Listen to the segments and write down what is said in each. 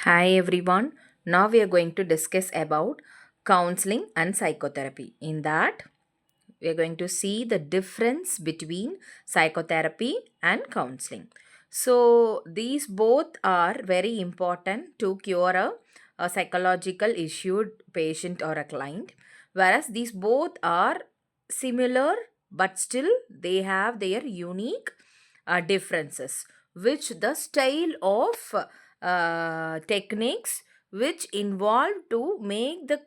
Hi everyone. Now we are going to discuss about counseling and psychotherapy. In that, we are going to see the difference between psychotherapy and counseling. So, these both are very important to cure a psychological issued patient or a client, whereas these both are similar but still they have their unique differences, which the style of techniques which involve to make the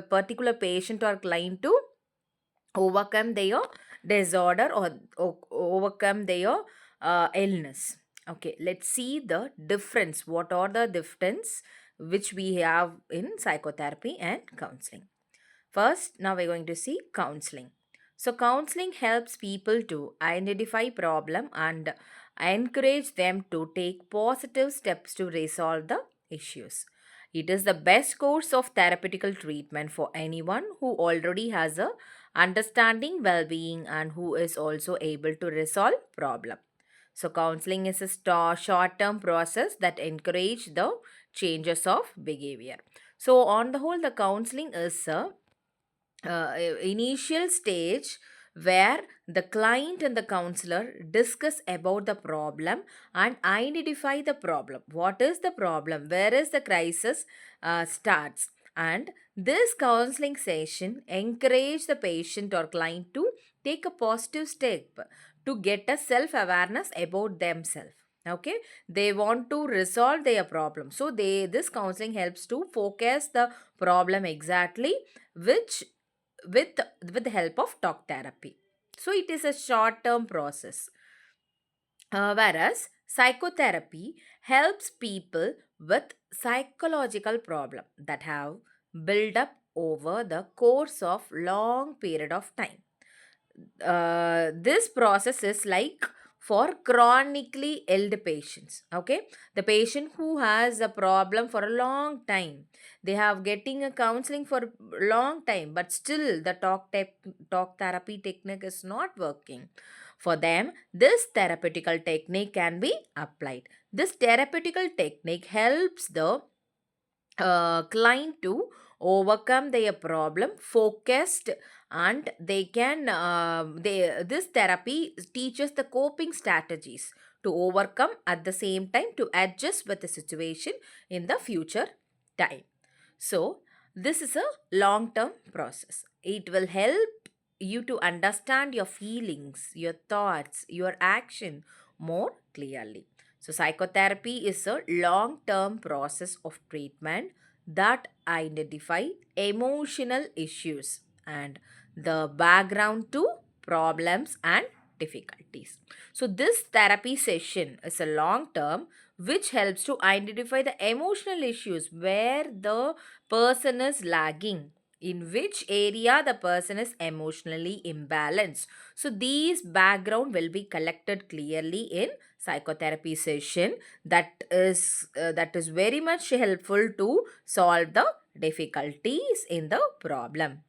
particular patient or client to overcome their disorder or overcome their illness. Okay, let's see the difference. What are the difference which we have in psychotherapy and counseling? First, now we're going to see counseling. So, counseling helps people to identify problem and encourage them to take positive steps to resolve the issues. It is the best course of therapeutical treatment for anyone who already has a understanding well-being and who is also able to resolve problem. So, counseling is a short-term process that encourage the changes of behavior. So, on the whole, the counseling is a initial stage where the client and the counselor discuss about the problem and identify the problem. What is the problem? Where is the crisis starts? And this counseling session encourage the patient or client to take a positive step to get a self awareness about themselves. Okay, they want to resolve their problem, so this counseling helps to focus the problem exactly, which with the help of talk therapy. So it is a short term process. Whereas psychotherapy helps people with psychological problem that have built up over the course of long period of time. This process is like for chronically ill patients. Okay, the patient who has a problem for a long time, they have getting a counseling for a long time, but still the talk therapy technique is not working for them. This therapeutical technique can be applied. This therapeutical technique helps the client to overcome their problem focused, and they can this therapy teaches the coping strategies to overcome, at the same time to adjust with the situation in the future time. So this is a long term process. It will help you to understand your feelings, your thoughts, your action more clearly. So psychotherapy is a long term process of treatment that identify emotional issues and the background to problems and difficulties. So this therapy session is a long term, which helps to identify the emotional issues where the person is lagging, in which area the person is emotionally imbalanced. So these background will be collected clearly in psychotherapy session. That is very much helpful to solve the difficulties in the problem.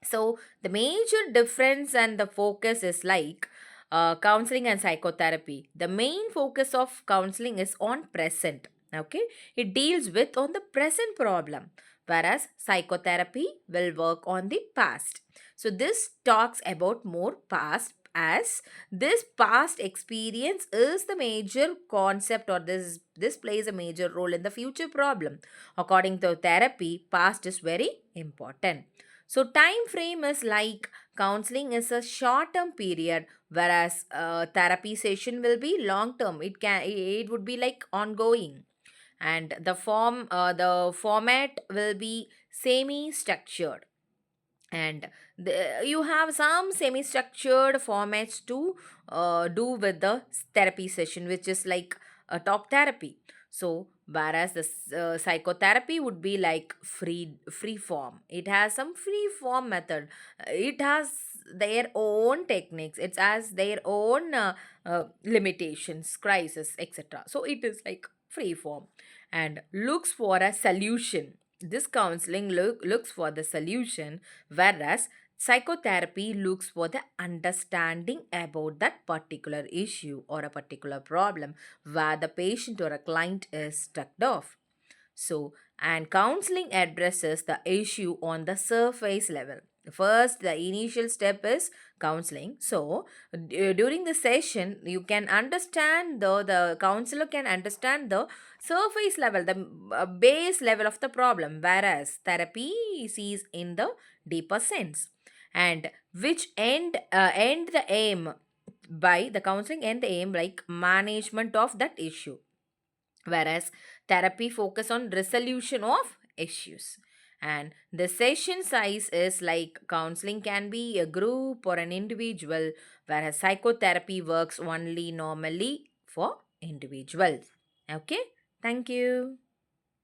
So the major difference and the focus is like counseling and psychotherapy. The main focus of counseling is on present. Okay, it deals with on the present problem, whereas psychotherapy will work on the past. So this talks about more past, as this past experience is the major concept, or this plays a major role in the future problem. According to therapy, past is very important. So time frame is like counseling is a short term period, whereas therapy session will be long term. It would be like ongoing, and the format will be semi structured, and you have some semi structured formats to do with the therapy session, which is like a talk therapy. So whereas the psychotherapy would be like free form, it has some free form method. It has their own techniques, it has their own limitations, crisis, etc. So it is like free form and looks for a solution. This counseling looks for the solution, whereas psychotherapy looks for the understanding about that particular issue or a particular problem where the patient or a client is stuck off. So, and counseling addresses the issue on the surface level. First, the initial step is counseling. So, during the session, you can understand the counselor can understand the surface level, the base level of the problem, whereas therapy sees in the deeper sense. And which end the aim by the counseling end the aim like management of that issue, whereas therapy focus on resolution of issues. And the session size is like counseling can be a group or an individual, whereas psychotherapy works only normally for individuals. Okay, thank you.